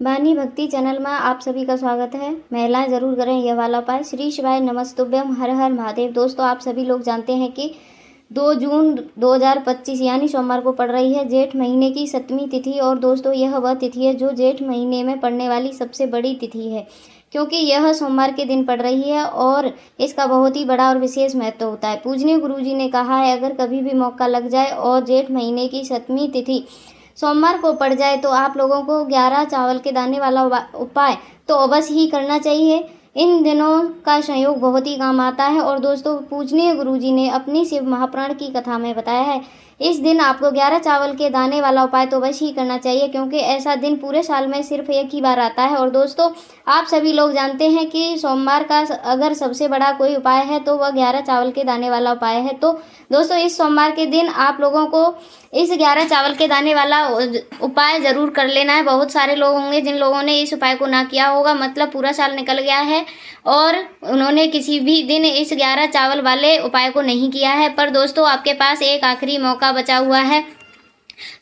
वाणी भक्ति चैनल में आप सभी का स्वागत है। महिलाएं जरूर करें यह वाला उपाय। श्री शिवाय नमस्तुभ्यम, हर हर महादेव। दोस्तों, आप सभी लोग जानते हैं कि 2 जून 2025 यानी सोमवार को पड़ रही है जेठ महीने की 7वीं तिथि। और दोस्तों, यह वह तिथि है जो जेठ महीने में पड़ने वाली सबसे बड़ी तिथि है, क्योंकि यह सोमवार के दिन पड़ रही है और इसका बहुत ही बड़ा और विशेष महत्व होता है। पूजनीय गुरुजी ने कहा है, अगर कभी भी मौका लग जाए और जेठ महीने की 7वीं तिथि सोमवार को पड़ जाए तो आप लोगों को 11 चावल के दाने वाला उपाय तो अवश्य ही करना चाहिए। इन दिनों का संयोग बहुत ही काम आता है। और दोस्तों, पूजनीय गुरुजी ने अपनी शिव महापुराण की कथा में बताया है, इस दिन आपको 11 चावल के दाने वाला उपाय तो अवश्य ही करना चाहिए, क्योंकि ऐसा दिन पूरे साल में सिर्फ एक ही बार आता है। और दोस्तों, आप सभी लोग जानते हैं कि सोमवार का अगर सबसे बड़ा कोई उपाय है तो वह 11 चावल के दाने वाला उपाय है। तो दोस्तों, इस सोमवार के दिन आप लोगों को इस 11 चावल के दाने वाला उपाय ज़रूर कर लेना है। बहुत सारे लोग होंगे जिन लोगों ने इस उपाय को ना किया होगा, मतलब पूरा साल निकल गया है और उन्होंने किसी भी दिन इस 11 चावल वाले उपाय को नहीं किया है। पर दोस्तों, आपके पास एक आखिरी मौका बचा हुआ है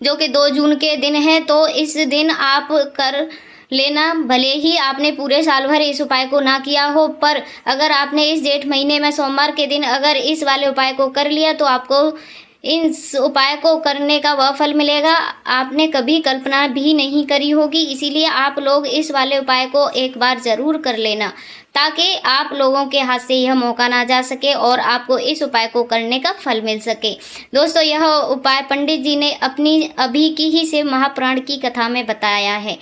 जो कि 2 जून के दिन है। तो इस दिन आप कर लेना, भले ही आपने पूरे साल भर इस उपाय को ना किया हो, पर अगर आपने इस जेठ महीने में सोमवार के दिन अगर इस वाले उपाय को कर लिया तो आपको इस उपाय को करने का वह फल मिलेगा आपने कभी कल्पना भी नहीं करी होगी। इसीलिए आप लोग इस वाले उपाय को एक बार ज़रूर कर लेना, ताकि आप लोगों के हाथ से यह मौका ना जा सके और आपको इस उपाय को करने का फल मिल सके। दोस्तों, यह उपाय पंडित जी ने अपनी अभी की ही शिव महापुराण की कथा में बताया है,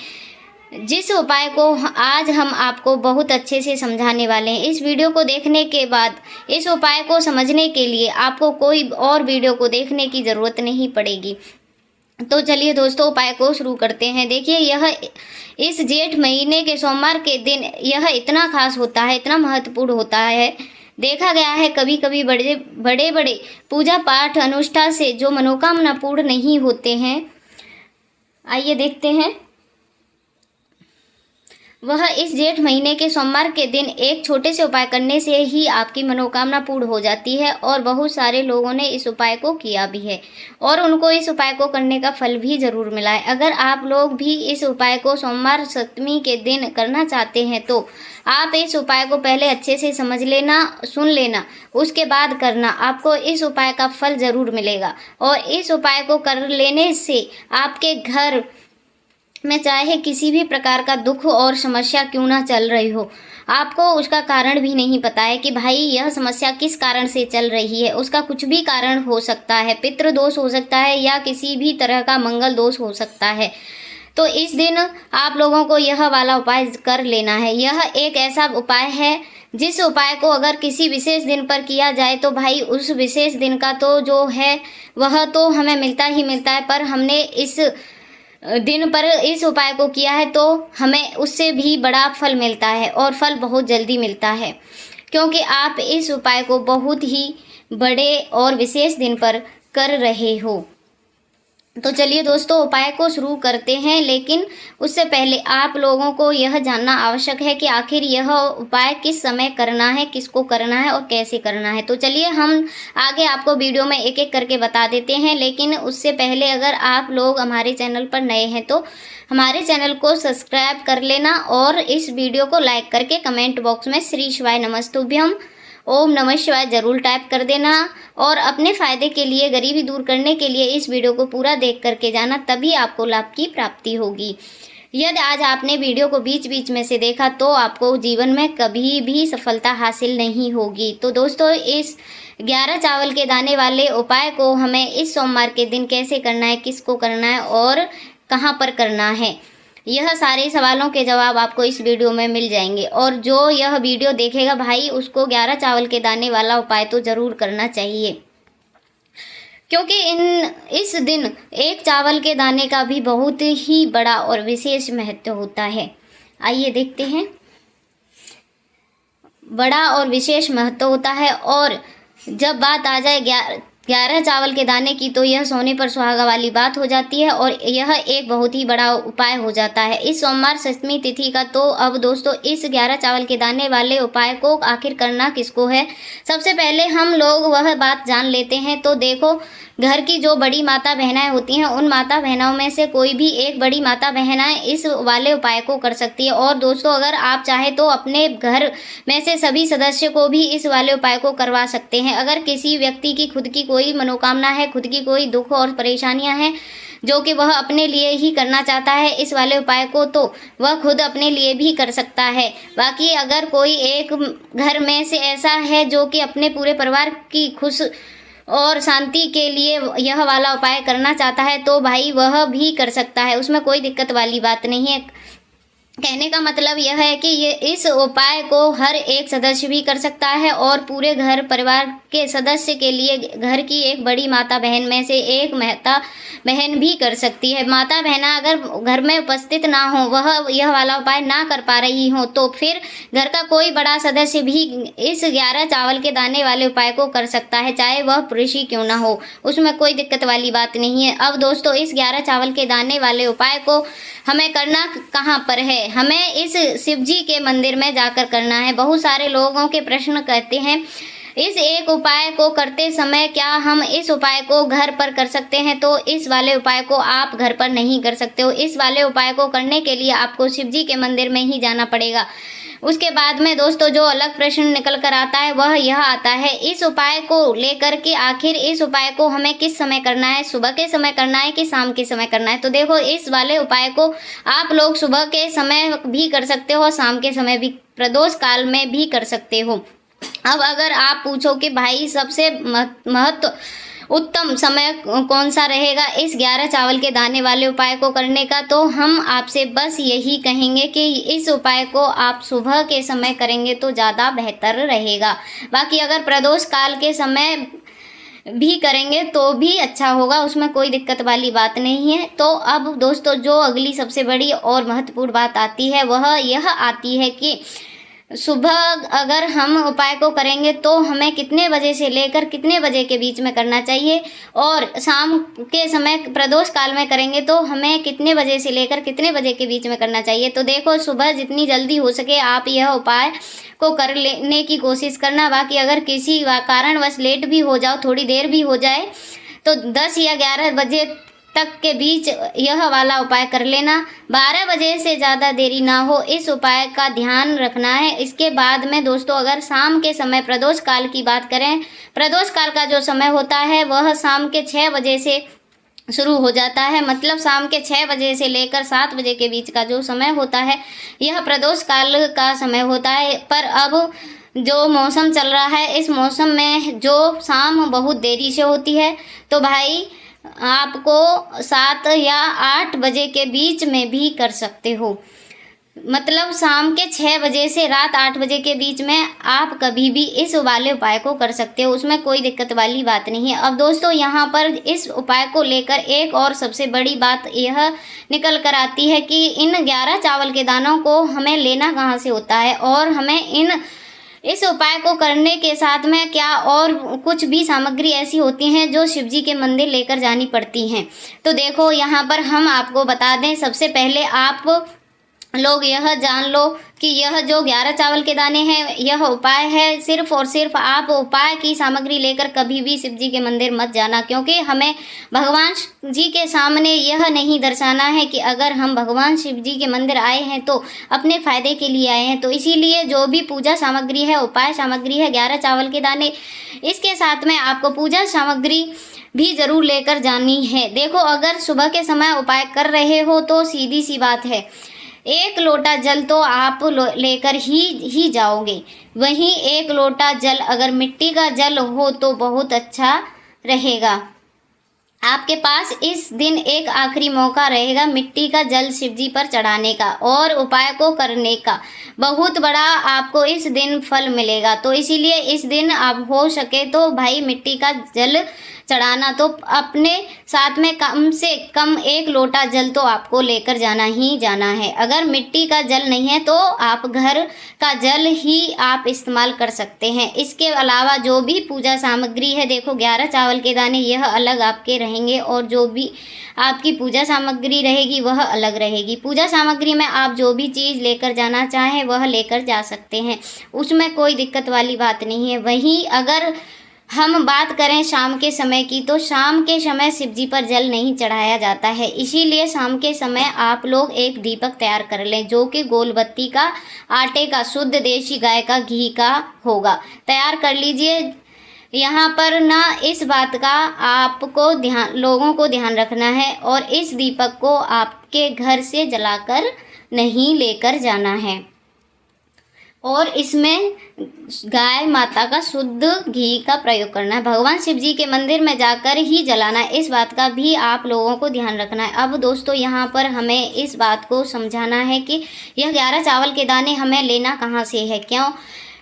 जिस उपाय को आज हम आपको बहुत अच्छे से समझाने वाले हैं। इस वीडियो को देखने के बाद इस उपाय को समझने के लिए आपको कोई और वीडियो को देखने की ज़रूरत नहीं पड़ेगी। तो चलिए दोस्तों, उपाय को शुरू करते हैं। देखिए, यह इस जेठ महीने के सोमवार के दिन यह इतना खास होता है, इतना महत्वपूर्ण होता है। देखा गया है कभी कभी बड़े पूजा पाठ अनुष्ठान से जो मनोकामना पूर्ण नहीं होते हैं, आइए देखते हैं, वह इस जेठ महीने के सोमवार के दिन एक छोटे से उपाय करने से ही आपकी मनोकामना पूर्ण हो जाती है। और बहुत सारे लोगों ने इस उपाय को किया भी है और उनको इस उपाय को करने का फल भी ज़रूर मिला है। अगर आप लोग भी इस उपाय को सोमवार 7वीं के दिन करना चाहते हैं तो आप इस उपाय को पहले अच्छे से समझ लेना, सुन लेना, उसके बाद करना। आपको इस उपाय का फल ज़रूर मिलेगा। और इस उपाय को कर लेने से आपके घर में चाहे किसी भी प्रकार का दुख और समस्या क्यों ना चल रही हो, आपको उसका कारण भी नहीं पता है कि भाई यह समस्या किस कारण से चल रही है, उसका कुछ भी कारण हो सकता है, पितृ दोष हो सकता है या किसी भी तरह का मंगल दोष हो सकता है। तो इस दिन आप लोगों को यह वाला उपाय कर लेना है। यह एक ऐसा उपाय है जिस उपाय को अगर किसी विशेष दिन पर किया जाए तो भाई उस विशेष दिन का तो जो है वह तो हमें मिलता ही मिलता है, पर हमने इस दिन पर इस उपाय को किया है तो हमें उससे भी बड़ा फल मिलता है और फल बहुत जल्दी मिलता है, क्योंकि आप इस उपाय को बहुत ही बड़े और विशेष दिन पर कर रहे हो। तो चलिए दोस्तों, उपाय को शुरू करते हैं, लेकिन उससे पहले आप लोगों को यह जानना आवश्यक है कि आखिर यह उपाय किस समय करना है, किसको करना है और कैसे करना है। तो चलिए हम आगे आपको वीडियो में एक एक करके बता देते हैं, लेकिन उससे पहले अगर आप लोग हमारे चैनल पर नए हैं तो हमारे चैनल को सब्सक्राइब कर लेना और इस वीडियो को लाइक करके कमेंट बॉक्स में श्री शिवाय नमस्तुभ्यम, ओम नमः शिवाय जरूर टाइप कर देना। और अपने फ़ायदे के लिए, गरीबी दूर करने के लिए इस वीडियो को पूरा देख करके जाना, तभी आपको लाभ की प्राप्ति होगी। यदि आज आपने वीडियो को बीच बीच में से देखा तो आपको जीवन में कभी भी सफलता हासिल नहीं होगी। तो दोस्तों, इस 11 चावल के दाने वाले उपाय को हमें इस सोमवार के दिन कैसे करना है, किसको करना है और कहाँ पर करना है, यह सारे सवालों के जवाब आपको इस वीडियो में मिल जाएंगे। और जो यह वीडियो देखेगा भाई उसको 11 चावल के दाने वाला उपाय तो ज़रूर करना चाहिए, क्योंकि इस दिन एक चावल के दाने का भी बहुत ही बड़ा और विशेष महत्व होता है। आइए देखते हैं, बड़ा और विशेष महत्व होता है। और जब बात आ जाए 11 चावल के दाने की तो यह सोने पर सुहागा वाली बात हो जाती है और यह एक बहुत ही बड़ा उपाय हो जाता है इस सोमवार 7वीं तिथि का। तो अब दोस्तों, इस 11 चावल के दाने वाले उपाय को आखिर करना किसको है, सबसे पहले हम लोग वह बात जान लेते हैं। तो देखो, घर की जो बड़ी माता बहनाएं होती हैं उन माता बहनों में से कोई भी एक बड़ी माता बहनाएं इस वाले उपाय को कर सकती है। और दोस्तों अगर आप चाहें तो अपने घर में से सभी सदस्य को भी इस वाले उपाय को करवा सकते हैं। अगर किसी व्यक्ति की खुद की कोई मनोकामना है, खुद की कोई दुख और परेशानियां हैं जो कि वह अपने लिए ही करना चाहता है इस वाले उपाय को, तो वह खुद अपने लिए भी कर सकता है। बाकी अगर कोई एक घर में से ऐसा है जो कि अपने पूरे परिवार की खुश और शांति के लिए यह वाला उपाय करना चाहता है तो भाई वह भी कर सकता है, उसमें कोई दिक्कत वाली बात नहीं है। कहने का मतलब यह है कि ये इस उपाय को हर एक सदस्य भी कर सकता है और पूरे घर परिवार के सदस्य के लिए घर की एक बड़ी माता बहन में से एक माता बहन भी कर सकती है। माता बहना अगर घर में उपस्थित ना हो, वह यह वाला उपाय ना कर पा रही हो, तो फिर घर का कोई बड़ा सदस्य भी इस 11 चावल के दाने वाले उपाय को कर सकता है, चाहे वह पुरुष ही क्यों ना हो, उसमें कोई दिक्कत वाली बात नहीं है। अब दोस्तों इस 11 चावल के दाने वाले उपाय को हमें करना कहाँ पर है? हमें इस शिव जी के मंदिर में जाकर करना है। बहुत सारे लोगों के प्रश्न कहते हैं इस एक उपाय को करते समय क्या हम इस उपाय को घर पर कर सकते हैं? तो इस वाले उपाय को आप घर पर नहीं कर सकते हो। इस वाले उपाय को करने के लिए आपको शिव जी के मंदिर में ही जाना पड़ेगा। उसके बाद में दोस्तों जो अलग प्रश्न निकल कर आता है वह यह आता है, इस उपाय को लेकर के आखिर इस उपाय को हमें किस समय करना है? सुबह के समय करना है कि शाम के समय करना है? तो देखो इस वाले उपाय को आप लोग सुबह के समय भी कर सकते हो, शाम के समय भी, प्रदोष काल में भी कर सकते हो। अब अगर आप पूछो कि भाई सबसे उत्तम समय कौन सा रहेगा इस 11 चावल के दाने वाले उपाय को करने का, तो हम आपसे बस यही कहेंगे कि इस उपाय को आप सुबह के समय करेंगे तो ज़्यादा बेहतर रहेगा। बाकी अगर प्रदोष काल के समय भी करेंगे तो भी अच्छा होगा, उसमें कोई दिक्कत वाली बात नहीं है। तो अब दोस्तों जो अगली सबसे बड़ी और महत्वपूर्ण बात आती है वह यह आती है कि सुबह अगर हम उपाय को करेंगे तो हमें कितने बजे से लेकर कितने बजे के बीच में करना चाहिए, और शाम के समय प्रदोष काल में करेंगे तो हमें कितने बजे से लेकर कितने बजे के बीच में करना चाहिए। तो देखो सुबह जितनी जल्दी हो सके आप यह उपाय को कर लेने की कोशिश करना। बाकी अगर किसी कारणवश लेट भी हो जाओ, थोड़ी देर भी हो जाए, तो 10 या 11 बजे तक के बीच यह वाला उपाय कर लेना। 12 बजे से ज़्यादा देरी ना हो, इस उपाय का ध्यान रखना है। इसके बाद में दोस्तों अगर शाम के समय प्रदोष काल की बात करें, प्रदोष काल का जो समय होता है वह शाम के 6 बजे से शुरू हो जाता है। मतलब शाम के 6 बजे से लेकर 7 बजे के बीच का जो समय होता है यह प्रदोष काल का समय होता है। पर अब जो मौसम चल रहा है इस मौसम में जो शाम बहुत देरी से होती है, तो भाई आपको 7 या 8 बजे के बीच में भी कर सकते हो। मतलब शाम के 6 बजे से रात 8 बजे के बीच में आप कभी भी इस वाले उपाय को कर सकते हो, उसमें कोई दिक्कत वाली बात नहीं है। अब दोस्तों यहाँ पर इस उपाय को लेकर एक और सबसे बड़ी बात यह निकल कर आती है कि इन 11 चावल के दानों को हमें लेना कहाँ से होता है, और हमें इस उपाय को करने के साथ में क्या और कुछ भी सामग्री ऐसी होती हैं जो शिवजी के मंदिर लेकर जानी पड़ती हैं। तो देखो यहाँ पर हम आपको बता दें, सबसे पहले आप लोग यह जान लो कि यह जो 11 चावल के दाने हैं यह उपाय है। सिर्फ और सिर्फ आप उपाय की सामग्री लेकर कभी भी शिव जी के मंदिर मत जाना, क्योंकि हमें भगवान जी के सामने यह नहीं दर्शाना है कि अगर हम भगवान शिव जी के मंदिर आए हैं तो अपने फ़ायदे के लिए आए हैं। तो इसीलिए जो भी पूजा सामग्री है, उपाय सामग्री है 11 चावल के दाने, इसके साथ में आपको पूजा सामग्री भी ज़रूर लेकर जानी है। देखो अगर सुबह के समय उपाय कर रहे हो तो सीधी सी बात है, 1 लोटा जल तो आप लेकर ही जाओगे। वहीं 1 लोटा जल अगर मिट्टी का जल हो तो बहुत अच्छा रहेगा। आपके पास इस दिन एक आखिरी मौका रहेगा मिट्टी का जल शिवजी पर चढ़ाने का और उपाय को करने का। बहुत बड़ा आपको इस दिन फल मिलेगा। तो इसीलिए इस दिन आप हो सके तो भाई मिट्टी का जल चढ़ाना, तो अपने साथ में कम से कम 1 लोटा जल तो आपको लेकर जाना ही जाना है। अगर मिट्टी का जल नहीं है तो आप घर का जल ही आप इस्तेमाल कर सकते हैं। इसके अलावा जो भी पूजा सामग्री है, देखो 11 चावल के दाने यह अलग आपके रहेंगे और जो भी आपकी पूजा सामग्री रहेगी वह अलग रहेगी। पूजा सामग्री में आप जो भी चीज़ लेकर जाना चाहें वह लेकर जा सकते हैं, उसमें कोई दिक्कत वाली बात नहीं है। वहीं अगर हम बात करें शाम के समय की, तो शाम के समय शिव जी पर जल नहीं चढ़ाया जाता है। इसीलिए शाम के समय आप लोग एक दीपक तैयार कर लें, जो कि गोलबत्ती का, आटे का, शुद्ध देशी गाय का घी का होगा। तैयार कर लीजिए। यहाँ पर ना इस बात का आपको लोगों को ध्यान रखना है, और इस दीपक को आपके घर से जलाकर नहीं लेकर जाना है, और इसमें गाय माता का शुद्ध घी का प्रयोग करना है। भगवान शिव जी के मंदिर में जाकर ही जलाना है। इस बात का भी आप लोगों को ध्यान रखना है। अब दोस्तों, यहाँ पर हमें इस बात को समझाना है कि यह 11 चावल के दाने हमें लेना कहाँ से है, क्यों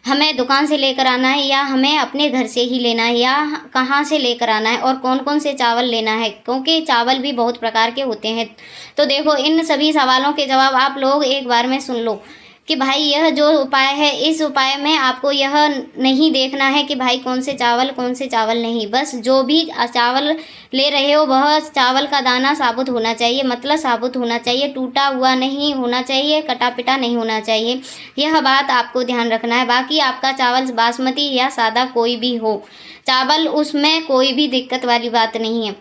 हमें दुकान से लेकर आना है, या हमें अपने घर से ही लेना है, या कहाँ से लेकर आना है, और कौन कौन से चावल लेना है, क्योंकि चावल भी बहुत प्रकार के होते हैं। तो देखो, इन सभी सवालों के जवाब आप लोग एक बार में सुन लो कि भाई यह जो उपाय है, इस उपाय में आपको यह नहीं देखना है कि भाई कौन से चावल नहीं, बस जो भी चावल ले रहे हो वह चावल का दाना साबुत होना चाहिए, मतलब साबुत होना चाहिए, टूटा हुआ नहीं होना चाहिए, कटा पिटा नहीं होना चाहिए। यह बात आपको ध्यान रखना है। बाकी आपका चावल बासमती या सादा कोई भी हो चावल, उसमें कोई भी दिक्कत वाली बात नहीं है।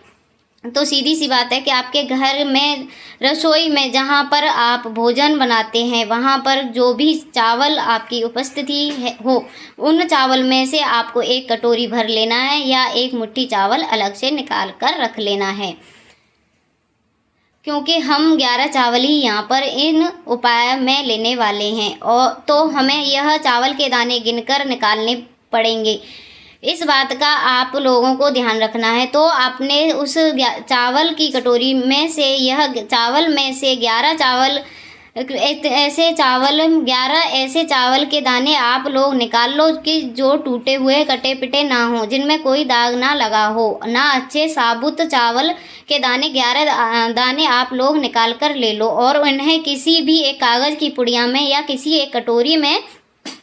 तो सीधी सी बात है कि आपके घर में, रसोई में, जहाँ पर आप भोजन बनाते हैं, वहाँ पर जो भी चावल आपकी उपस्थिति हो, उन चावल में से आपको एक कटोरी भर लेना है, या एक मुट्ठी चावल अलग से निकाल कर रख लेना है, क्योंकि हम 11 चावल ही यहाँ पर इन उपाय में लेने वाले हैं। और तो हमें यह चावल के दाने गिनकर निकालने पड़ेंगे। इस बात का आप लोगों को ध्यान रखना है। तो आपने उस चावल की कटोरी में से, यह चावल में से 11 चावल, ऐसे चावल 11 ऐसे चावल के दाने आप लोग निकाल लो कि जो टूटे हुए, कटे पिटे ना हो, जिनमें कोई दाग ना लगा हो, ना अच्छे साबुत चावल के दाने 11 दाने आप लोग निकाल कर ले लो, और उन्हें किसी भी एक कागज़ की पुड़िया में या किसी एक कटोरी में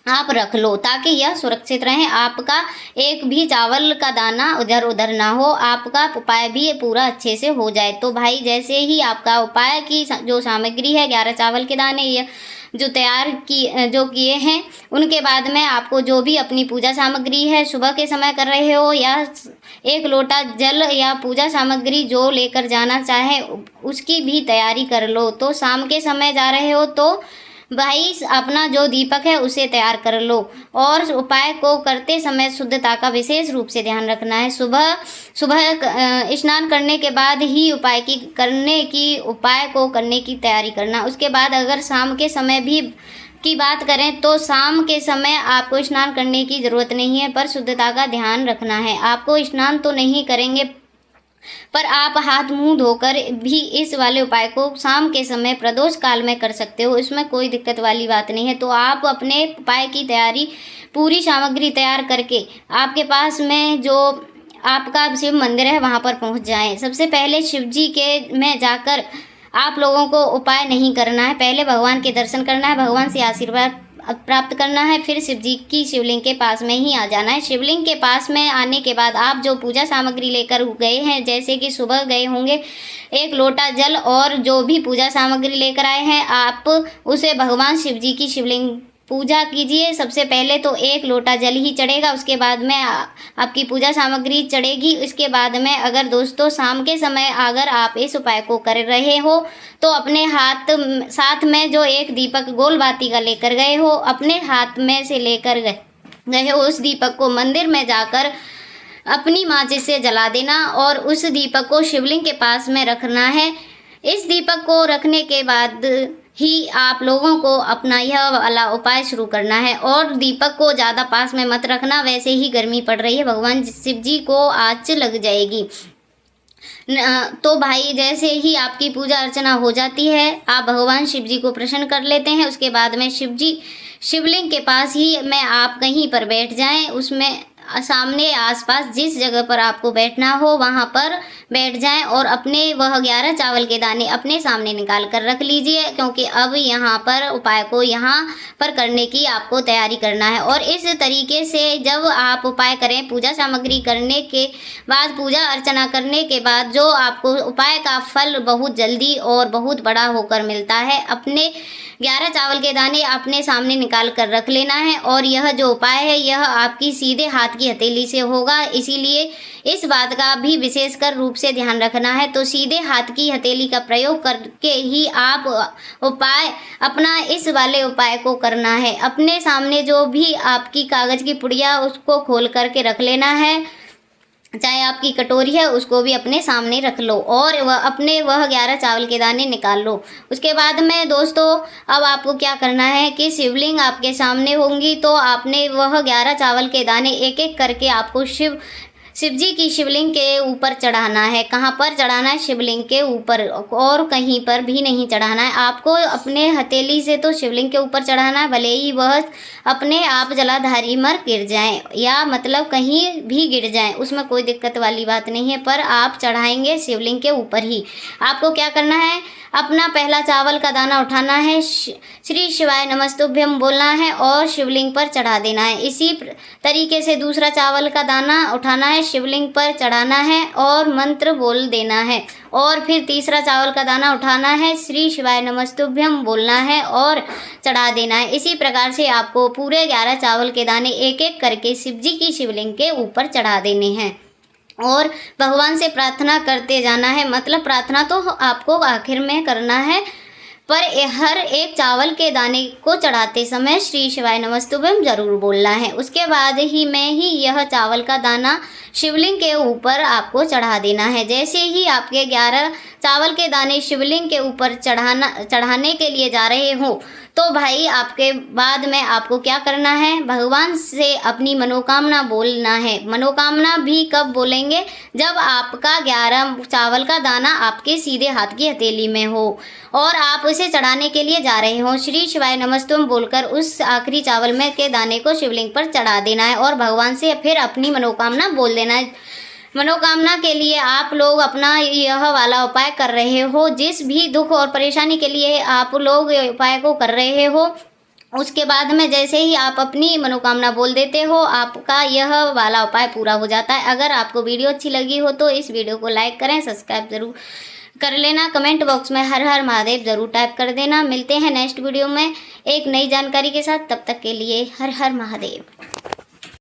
आप रख लो, ताकि यह सुरक्षित रहे, आपका एक भी चावल का दाना उधर उधर ना हो, आपका उपाय भी पूरा अच्छे से हो जाए। तो भाई, जैसे ही आपका उपाय की जो सामग्री है, 11 चावल के दाने ये जो किए हैं, उनके बाद में आपको जो भी अपनी पूजा सामग्री है, सुबह के समय कर रहे हो, या 1 लोटा जल या पूजा सामग्री जो लेकर जाना चाहे उसकी भी तैयारी कर लो। तो शाम के समय जा रहे हो तो भाई अपना जो दीपक है उसे तैयार कर लो, और उपाय को करते समय शुद्धता का विशेष रूप से ध्यान रखना है। सुबह स्नान करने के बाद ही उपाय को करने की तैयारी करना। उसके बाद अगर शाम के समय भी की बात करें तो शाम के समय आपको स्नान करने की ज़रूरत नहीं है, पर शुद्धता का ध्यान रखना है। आपको स्नान तो नहीं करेंगे, पर आप हाथ मुंह धोकर भी इस वाले उपाय को शाम के समय प्रदोष काल में कर सकते हो, इसमें कोई दिक्कत वाली बात नहीं है। तो आप अपने उपाय की तैयारी, पूरी सामग्री तैयार करके आपके पास में जो आपका शिव मंदिर है वहाँ पर पहुँच जाएं। सबसे पहले शिव जी के में जाकर आप लोगों को उपाय नहीं करना है, पहले भगवान के दर्शन करना है, भगवान से आशीर्वाद प्राप्त करना है, फिर शिव जी की शिवलिंग के पास में ही आ जाना है। शिवलिंग के पास में आने के बाद आप जो पूजा सामग्री लेकर गए हैं, जैसे कि सुबह गए होंगे 1 लोटा जल और जो भी पूजा सामग्री लेकर आए हैं, आप उसे भगवान शिव जी की शिवलिंग पूजा कीजिए। सबसे पहले तो 1 लोटा जल ही चढ़ेगा, उसके बाद में आपकी पूजा सामग्री चढ़ेगी। उसके बाद में अगर दोस्तों शाम के समय अगर आप इस उपाय को कर रहे हो तो अपने साथ में जो एक दीपक गोल बाती का लेकर गए हो, अपने हाथ में से लेकर गए हो, उस दीपक को मंदिर में जाकर अपनी माचिस से जला देना, और उस दीपक को शिवलिंग के पास में रखना है। इस दीपक को रखने के बाद ही आप लोगों को अपना यह वाला उपाय शुरू करना है, और दीपक को ज़्यादा पास में मत रखना, वैसे ही गर्मी पड़ रही है, भगवान शिव जी को आँच लग जाएगी। तो भाई, जैसे ही आपकी पूजा अर्चना हो जाती है, आप भगवान शिव जी को प्रसन्न कर लेते हैं। उसके बाद में शिवलिंग के पास ही में आप कहीं पर बैठ जाएं, उसमें सामने आसपास जिस जगह पर आपको बैठना हो वहाँ पर बैठ जाएं, और अपने वह 11 चावल के दाने अपने सामने निकाल कर रख लीजिए, क्योंकि अब यहाँ पर उपाय को यहाँ पर करने की आपको तैयारी करना है। और इस तरीके से जब आप उपाय करें, पूजा सामग्री करने के बाद, पूजा अर्चना करने के बाद, जो आपको उपाय का फल बहुत जल्दी और बहुत बड़ा होकर मिलता है। अपने 11 चावल के दाने अपने सामने निकाल कर रख लेना है, और यह जो उपाय है यह आपकी सीधे हाथ की हथेली से होगा, इसीलिए इस बात का भी विशेषकर रूप से ध्यान रखना है। तो सीधे हाथ की हथेली का प्रयोग करके ही आप अपना इस वाले उपाय को करना है। अपने सामने जो भी आपकी कागज की पुड़िया उसको खोल करके रख लेना है, चाहे आपकी कटोरी है उसको भी अपने सामने रख लो और वह 11 चावल के दाने निकाल लो। उसके बाद में दोस्तों अब आपको क्या करना है कि शिवलिंग आपके सामने होंगी, तो आपने वह 11 चावल के दाने एक एक करके आपको शिव जी की शिवलिंग के ऊपर चढ़ाना है। कहाँ पर चढ़ाना है? शिवलिंग के ऊपर, और कहीं पर भी नहीं चढ़ाना है। आपको अपने हथेली से तो शिवलिंग के ऊपर चढ़ाना है, भले ही वह अपने आप जलाधारी मर गिर जाएं या मतलब कहीं भी गिर जाएं, उसमें कोई दिक्कत वाली बात नहीं है, पर आप चढ़ाएंगे शिवलिंग के ऊपर ही। आपको क्या करना है? अपना पहला चावल का दाना उठाना है, श्री शिवाय नमस्तुभ्यम बोलना है और शिवलिंग पर चढ़ा देना है। इसी तरीके से दूसरा चावल का दाना उठाना है, शिवलिंग पर चढ़ाना है और मंत्र बोल देना है। और फिर तीसरा चावल का दाना उठाना है, श्री शिवाय नमस्तुभ्यम बोलना है और चढ़ा देना है। इसी प्रकार से आपको पूरे 11 चावल के दाने एक एक करके शिव जी की शिवलिंग के ऊपर चढ़ा देने हैं और भगवान से प्रार्थना करते जाना है। मतलब प्रार्थना तो आपको आखिर में करना है, पर हर एक चावल के दाने को चढ़ाते समय श्री शिवाय नमस्तुभ्यम जरूर बोलना है। उसके बाद ही में ही यह चावल का दाना शिवलिंग के ऊपर आपको चढ़ा देना है। जैसे ही आपके 11 चावल के दाने शिवलिंग के ऊपर चढ़ाने के लिए जा रहे हो, तो भाई आपके बाद में आपको क्या करना है? भगवान से अपनी मनोकामना बोलना है। मनोकामना भी कब बोलेंगे? जब आपका 11 चावल का दाना आपके सीधे हाथ की हथेली में हो और आप उसे चढ़ाने के लिए जा रहे हो। श्री शिवाय नमस्तुभ्यम बोलकर उस आखिरी चावल में के दाने को शिवलिंग पर चढ़ा देना है और भगवान से फिर अपनी मनोकामना बोल देना है। मनोकामना के लिए आप लोग अपना यह वाला उपाय कर रहे हो, जिस भी दुख और परेशानी के लिए आप लोग उपाय को कर रहे हो, उसके बाद में जैसे ही आप अपनी मनोकामना बोल देते हो, आपका यह वाला उपाय पूरा हो जाता है। अगर आपको वीडियो अच्छी लगी हो तो इस वीडियो को लाइक करें, सब्सक्राइब जरूर कर लेना, कमेंट बॉक्स में हर हर महादेव जरूर टाइप कर देना। मिलते हैं नेक्स्ट वीडियो में एक नई जानकारी के साथ, तब तक के लिए हर हर महादेव।